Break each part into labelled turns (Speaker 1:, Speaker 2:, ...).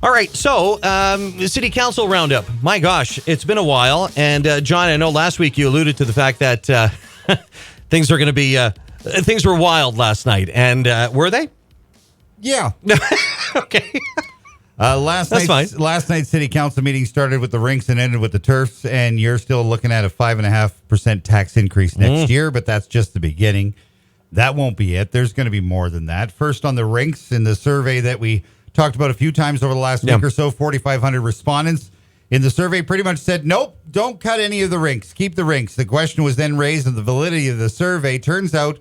Speaker 1: All right, so the City Council roundup. My gosh, it's been a while. And, John, I know last week you alluded to the fact that things are going to be, things were wild last night. And were they?
Speaker 2: Yeah.
Speaker 1: Okay.
Speaker 2: Last night's City Council meeting started with the rinks and ended with the turfs. And you're still looking at a 5.5% tax increase next year, but that's just the beginning. That won't be it. There's going to be more than that. First on the rinks, in the survey that we talked about a few times over the last week or so, 4,500 respondents in the survey pretty much said, nope, don't cut any of the rinks. Keep the rinks. The question was then raised of the validity of the survey. Turns out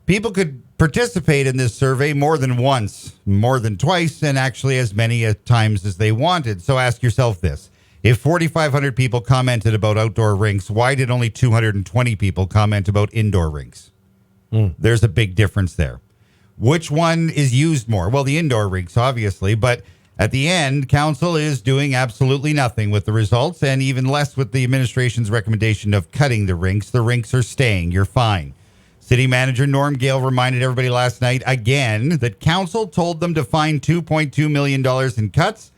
Speaker 2: people could participate in this survey more than once, more than twice, and actually as many times as they wanted. So ask yourself this. If 4,500 people commented about outdoor rinks, why did only 220 people comment about indoor rinks? There's a big difference there. Which one is used more? Well, the indoor rinks, obviously, but at the end, council is doing absolutely nothing with the results and even less with the administration's recommendation of cutting the rinks. The rinks are staying. You're fine. City Manager Norm Gale reminded everybody last night again that council told them to find $2.2 million in cuts.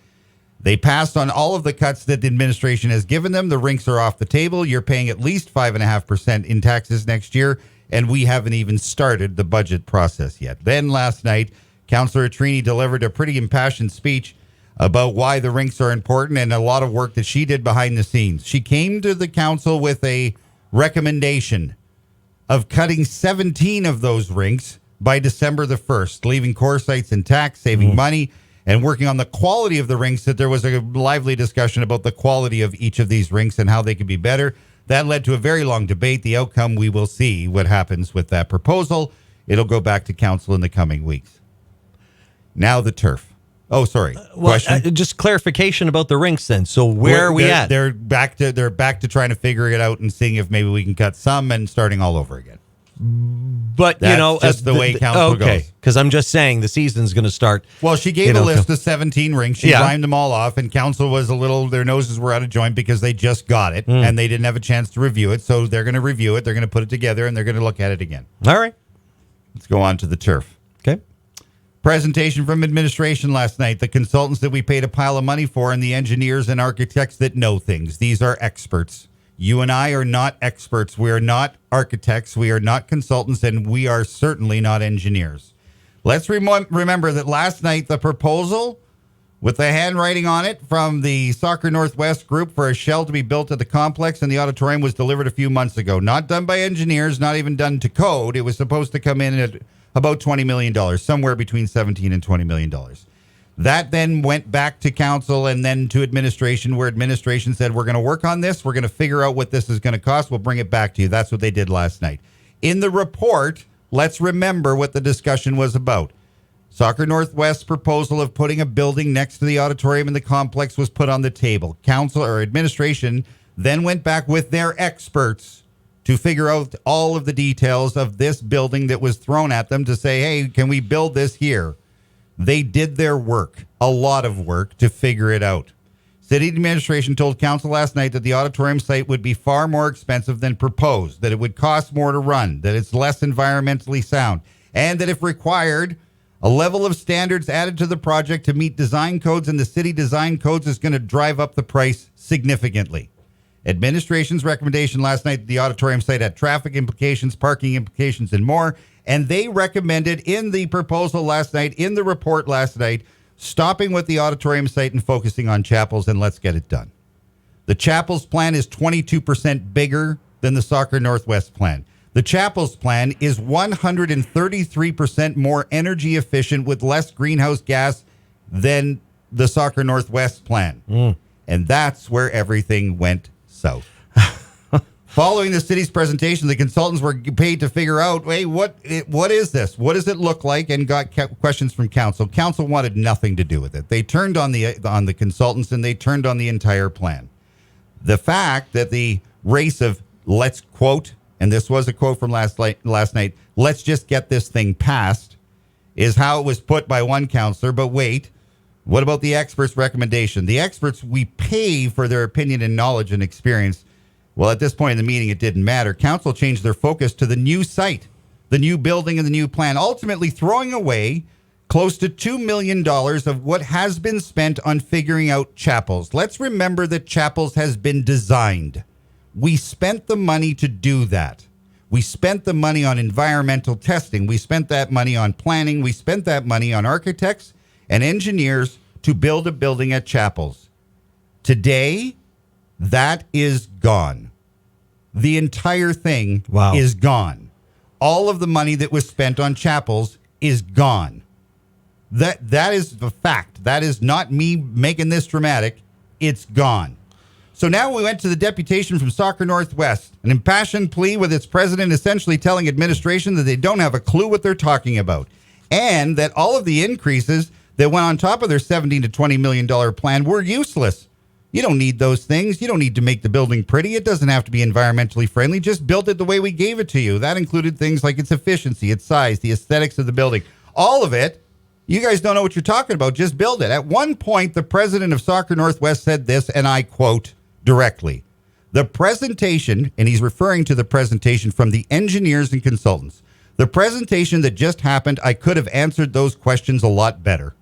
Speaker 2: They passed on all of the cuts that the administration has given them. The rinks are off the table. You're paying at least 5.5% in taxes next year. And we haven't even started the budget process yet. Then last night, Councillor Trini delivered a pretty impassioned speech about why the rinks are important and a lot of work that she did behind the scenes. She came to the council with a recommendation of cutting 17 of those rinks by December the 1st, leaving core sites intact, saving money, and working on the quality of the rinks. That there was a lively discussion about the quality of each of these rinks and how they could be better. That led to a very long debate. The outcome, we will see what happens with that proposal. It'll go back to council in the coming weeks. Now the turf. Oh, sorry. Question?
Speaker 1: Just clarification about the rinks then. So where are we at?
Speaker 2: They're back to trying to figure it out and seeing if maybe we can cut some and starting all over again.
Speaker 1: But,
Speaker 2: that's just the way council goes.
Speaker 1: Because I'm just saying the season's going to start.
Speaker 2: Well, she gave a list of 17 rinks. She rhymed them all off, and council was their noses were out of joint because they just got it, and they didn't have a chance to review it. So they're going to review it. They're going to put it together, and they're going to look at it again.
Speaker 1: All right.
Speaker 2: Let's go on to the turf.
Speaker 1: Okay.
Speaker 2: Presentation from administration last night. The consultants that we paid a pile of money for and the engineers and architects that know things. These are experts. You and I are not experts. We are not architects. We are not consultants, and we are certainly not engineers. Let's remember that last night the proposal with the handwriting on it from the Soccer Northwest group for a shell to be built at the complex and the auditorium was delivered a few months ago. Not done by engineers, not even done to code. It was supposed to come in at about $20 million, somewhere between $17 and $20 million. That then went back to council and then to administration, where administration said, we're going to work on this. We're going to figure out what this is going to cost. We'll bring it back to you. That's what they did last night. In the report, let's remember what the discussion was about. Soccer Northwest's proposal of putting a building next to the auditorium in the complex was put on the table. Council or administration then went back with their experts to figure out all of the details of this building that was thrown at them to say, hey, can we build this here? They did their work, a lot of work, to figure it out. City administration told council last night that the auditorium site would be far more expensive than proposed, that it would cost more to run, that it's less environmentally sound, and that if required, a level of standards added to the project to meet design codes and the city design codes is going to drive up the price significantly. Administration's recommendation last night, the auditorium site had traffic implications, parking implications, and more. And they recommended in the proposal last night, in the report last night, stopping with the auditorium site and focusing on chapels, and let's get it done. The chapels plan is 22% bigger than the Soccer Northwest plan. The chapels plan is 133% more energy efficient with less greenhouse gas than the Soccer Northwest plan. And that's where everything went south. Following the city's presentation, the consultants were paid to figure out, hey, what is this? What does it look like? And got questions from council. Council wanted nothing to do with it. They turned on the consultants and they turned on the entire plan. The fact that the race of, let's quote, and this was a quote from last night, let's just get this thing passed, is how it was put by one councillor. But wait, what about the experts' recommendation? The experts, we pay for their opinion and knowledge and experience. Well, at this point in the meeting, it didn't matter. Council changed their focus to the new site, the new building, and the new plan, ultimately throwing away close to $2 million of what has been spent on figuring out Chapels. Let's remember that Chapels has been designed. We spent the money to do that. We spent the money on environmental testing. We spent that money on planning. We spent that money on architects and engineers to build a building at Chapels. Today, that is gone. The entire thing is gone. All of the money that was spent on Chapels is gone. That is the fact. That is not me making this dramatic. It's gone. So now we went to the deputation from Soccer Northwest, an impassioned plea with its president essentially telling administration that they don't have a clue what they're talking about, and that all of the increases that went on top of their $17 to $20 million plan were useless. You don't need those things. You don't need to make the building pretty. It doesn't have to be environmentally friendly. Just build it the way we gave it to you. That included things like its efficiency, its size, the aesthetics of the building. All of it. You guys don't know what you're talking about. Just build it. At one point, the president of Soccer Northwest said this, and I quote directly, "The presentation," and he's referring to the presentation from the engineers and consultants, "the presentation that just happened, I could have answered those questions a lot better."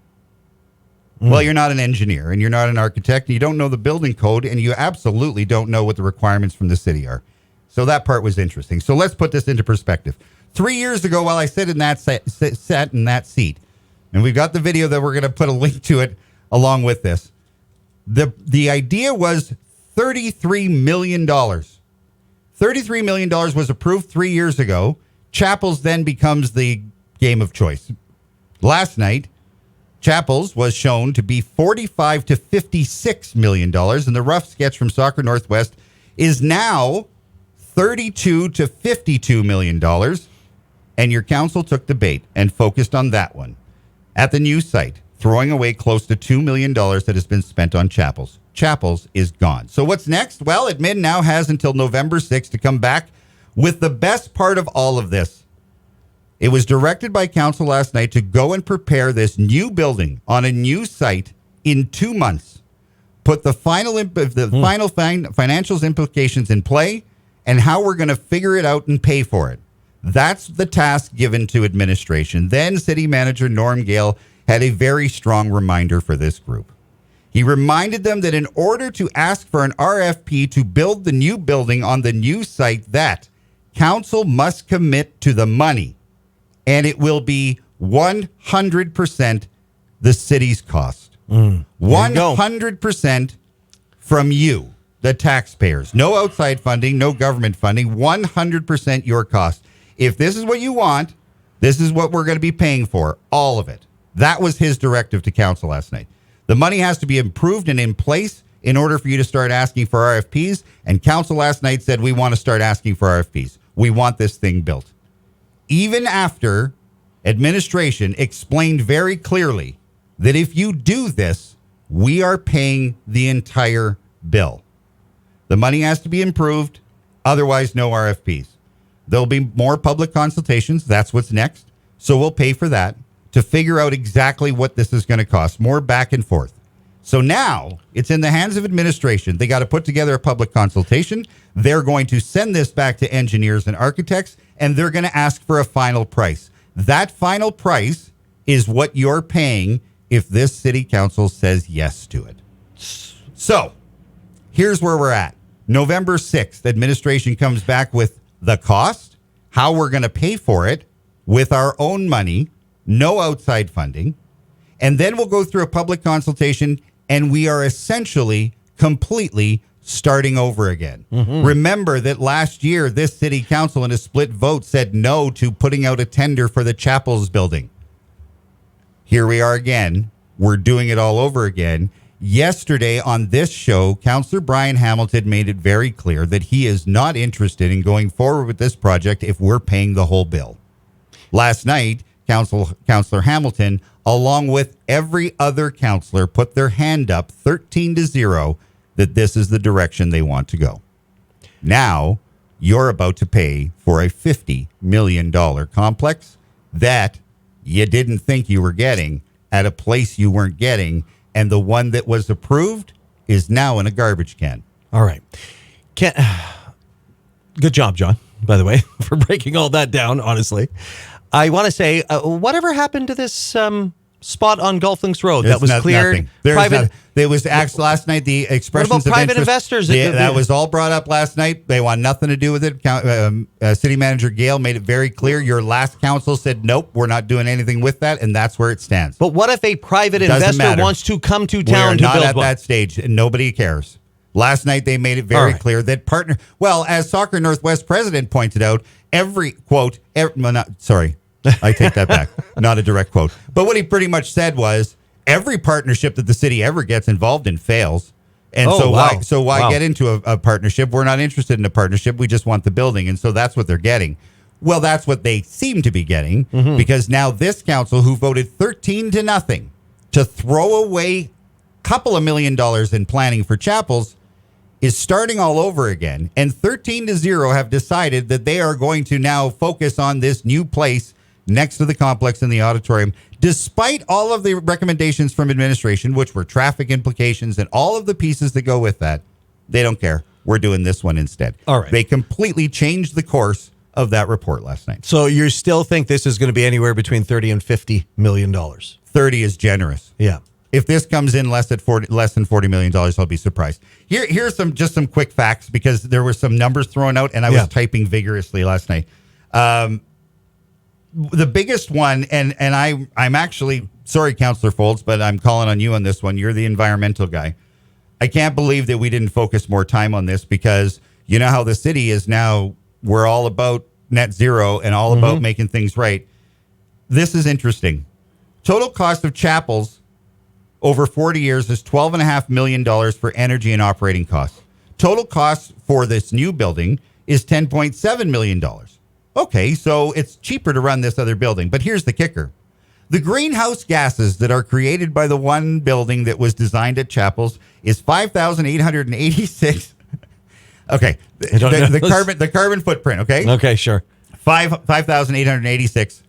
Speaker 2: Well, you're not an engineer, and you're not an architect, and you don't know the building code, and you absolutely don't know what the requirements from the city are. So that part was interesting. So let's put this into perspective. 3 years ago, while I sat in that sat in that seat, and we've got the video that we're going to put a link to it along with this, the idea was $33 million. $33 million was approved 3 years ago. Chapels then becomes the game of choice. Last night, Chapels was shown to be $45 to $56 million, and the rough sketch from Soccer Northwest is now $32 to $52 million, and your council took the bait and focused on that one. At the new site, throwing away close to $2 million that has been spent on Chapels. Chapels is gone. So what's next? Well, Admin now has until November 6th to come back with the best part of all of this. It was directed by council last night to go and prepare this new building on a new site in 2 months. Put the final financials implications in play and how we're going to figure it out and pay for it. That's the task given to administration. Then City Manager Norm Gale had a very strong reminder for this group. He reminded them that in order to ask for an RFP to build the new building on the new site, that council must commit to the money, and it will be 100% the city's cost. 100% from you, the taxpayers. No outside funding, no government funding, 100% your cost. If this is what you want, this is what we're going to be paying for, all of it. That was his directive to council last night. The money has to be improved and in place in order for you to start asking for RFPs. And council last night said, we want to start asking for RFPs. We want this thing built. Even after administration explained very clearly that if you do this, we are paying the entire bill. The money has to be improved. Otherwise, no RFPs. There'll be more public consultations. That's what's next. So we'll pay for that to figure out exactly what this is going to cost. More back and forth. So now it's in the hands of administration. They got to put together a public consultation. They're going to send this back to engineers and architects, and they're going to ask for a final price. That final price is what you're paying if this city council says yes to it. So here's where we're at. November 6th, administration comes back with the cost, how we're going to pay for it with our own money, no outside funding, and then we'll go through a public consultation, and we are essentially completely starting over again. Remember that last year, this city council in a split vote said no to putting out a tender for the Chapels building. Here we are again. We're doing it all over again. Yesterday on this show, Councillor Brian Hamilton made it very clear that he is not interested in going forward with this project if we're paying the whole bill. Last night, Councillor Hamilton, along with every other councillor, put their hand up 13-0 that this is the direction they want to go. Now, you're about to pay for a $50 million complex that you didn't think you were getting at a place you weren't getting, and the one that was approved is now in a garbage can.
Speaker 1: All right. Good job, John, by the way, for breaking all that down, honestly. I want to say, whatever happened to this spot on Golf Links Road
Speaker 2: There's
Speaker 1: that was cleared.
Speaker 2: Nothing. There was actually last night the expressions
Speaker 1: What about
Speaker 2: of
Speaker 1: private
Speaker 2: interest,
Speaker 1: investors?
Speaker 2: That was all brought up last night. They want nothing to do with it. City Manager Gale made it very clear. Your last council said, nope, we're not doing anything with that, and that's where it stands.
Speaker 1: But what if a private
Speaker 2: Doesn't
Speaker 1: investor
Speaker 2: matter.
Speaker 1: wants to come to
Speaker 2: We're
Speaker 1: town to
Speaker 2: not
Speaker 1: build
Speaker 2: at
Speaker 1: one?
Speaker 2: that stage, and nobody cares. Last night they made it
Speaker 1: All
Speaker 2: very
Speaker 1: right.
Speaker 2: clear that as Soccer Northwest president pointed out, every quote, I take that back. Not a direct quote. But what he pretty much said was every partnership that the city ever gets involved in fails. And why get into a partnership? We're not interested in a partnership. We just want the building. And so that's what they're getting. Well, that's what they seem to be getting because now this council who voted 13-0 to throw away a couple of $1 million in planning for chapels is starting all over again. And 13-0 have decided that they are going to now focus on this new place next to the complex in the auditorium, despite all of the recommendations from administration, which were traffic implications and all of the pieces that go with that. They don't care. We're doing this one instead.
Speaker 1: All right.
Speaker 2: They completely changed the course of that report last night.
Speaker 1: So you still think this is going to be anywhere between $30 and $50 million?
Speaker 2: 30 is generous.
Speaker 1: Yeah.
Speaker 2: If this comes in less than $40 million, I'll be surprised. Here's some quick facts because there were some numbers thrown out and I was typing vigorously last night. The biggest one, and I'm actually sorry, Councillor Folds, but I'm calling on you on this one. You're the environmental guy. I can't believe that we didn't focus more time on this because you know how the city is now. We're all about net zero and all about making things right. This is interesting. Total cost of chapels over 40 years is $12.5 million for energy and operating costs. Total cost for this new building is $10.7 million. Okay, so it's cheaper to run this other building. But here's the kicker. The greenhouse gases that are created by the one building that was designed at chapels is 5,886. Okay, the carbon footprint, okay?
Speaker 1: Okay, sure.
Speaker 2: 5,886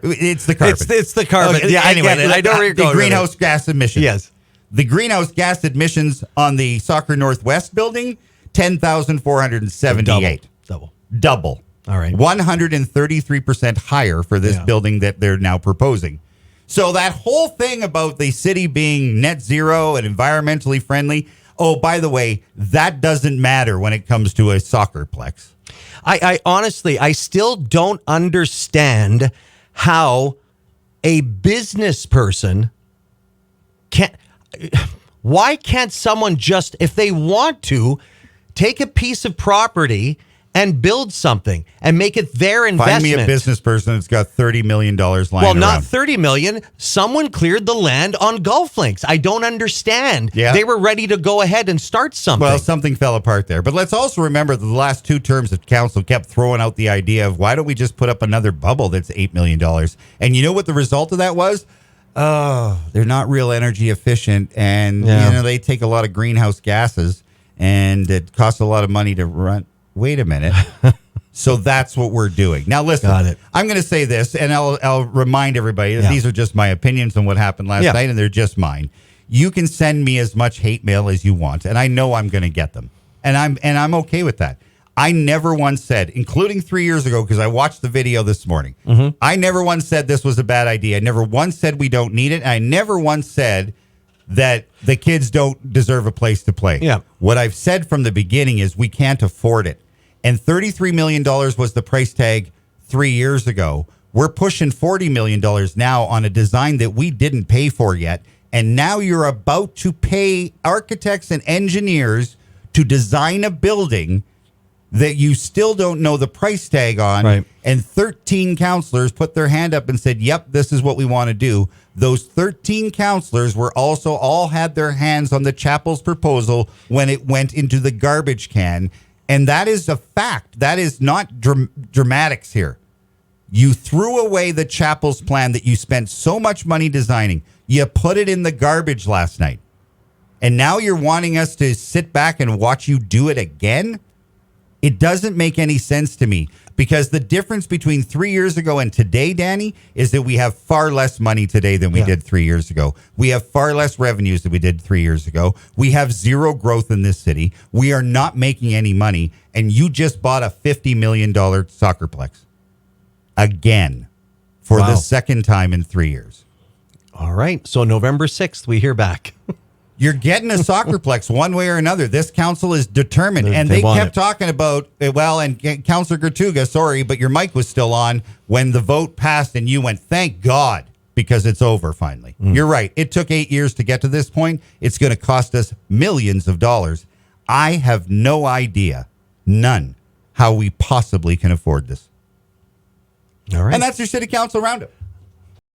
Speaker 2: it's the carbon.
Speaker 1: It's the carbon.
Speaker 2: Okay,
Speaker 1: yeah,
Speaker 2: anyway,
Speaker 1: I get it. I know where you're going.
Speaker 2: The greenhouse gas emissions.
Speaker 1: Yes.
Speaker 2: The greenhouse gas emissions on the Soccer Northwest building, 10,478. Double.
Speaker 1: All right.
Speaker 2: 133% higher for this building that they're now proposing. So that whole thing about the city being net zero and environmentally friendly, oh, by the way, that doesn't matter when it comes to a soccerplex.
Speaker 1: I honestly, I still don't understand how a business person why can't someone just, if they want to, take a piece of property and build something and make it their investment?
Speaker 2: Find me a business person that's got $30 million lying around.
Speaker 1: Well, not 30 million. Someone cleared the land on golf links. I don't understand.
Speaker 2: Yeah.
Speaker 1: They were ready to go ahead and start something.
Speaker 2: Well, something fell apart there. But let's also remember that the last two terms of council kept throwing out the idea of why don't we just put up another bubble that's $8 million? And you know what the result of that was? Oh, they're not real energy efficient. And, they take a lot of greenhouse gases and it costs a lot of money to run. Wait a minute. So that's what we're doing. Now, listen,
Speaker 1: Got it.
Speaker 2: I'm going to say this, and I'll remind everybody that these are just my opinions on what happened last night, and they're just mine. You can send me as much hate mail as you want, and I know I'm going to get them. And I'm okay with that. I never once said, including 3 years ago, because I watched the video this morning, I never once said this was a bad idea. I never once said we don't need it. And I never once said that the kids don't deserve a place to play.
Speaker 1: Yeah.
Speaker 2: What I've said from the beginning is we can't afford it. And $33 million was the price tag 3 years ago. We're pushing $40 million now on a design that we didn't pay for yet. And now you're about to pay architects and engineers to design a building that you still don't know the price tag on.
Speaker 1: Right.
Speaker 2: And 13 counselors put their hand up and said, yep, this is what we want to do. Those 13 counselors were also all had their hands on the chapel's proposal when it went into the garbage can. And that is a fact. That is not dramatics here. You threw away the chapel's plan that you spent so much money designing. You put it in the garbage last night. And now you're wanting us to sit back and watch you do it again? It doesn't make any sense to me, because the difference between 3 years ago and today, Danny, is that we have far less money today than we did 3 years ago. We have far less revenues than we did 3 years ago. We have zero growth in this city. We are not making any money. And you just bought a $50 million soccerplex again for
Speaker 1: Wow.
Speaker 2: the second time in 3 years.
Speaker 1: All right. So November 6th, we hear back.
Speaker 2: You're getting a soccerplex one way or another. This council is determined. And
Speaker 1: They
Speaker 2: they
Speaker 1: want
Speaker 2: kept
Speaker 1: it.
Speaker 2: talking about, and Councillor Gertuga, sorry, but your mic was still on when the vote passed and you went, thank God, because it's over finally. You're right. It took 8 years to get to this point. It's going to cost us millions of dollars. I have no idea, none, how we possibly can afford this.
Speaker 1: All right.
Speaker 2: And that's your city council roundup.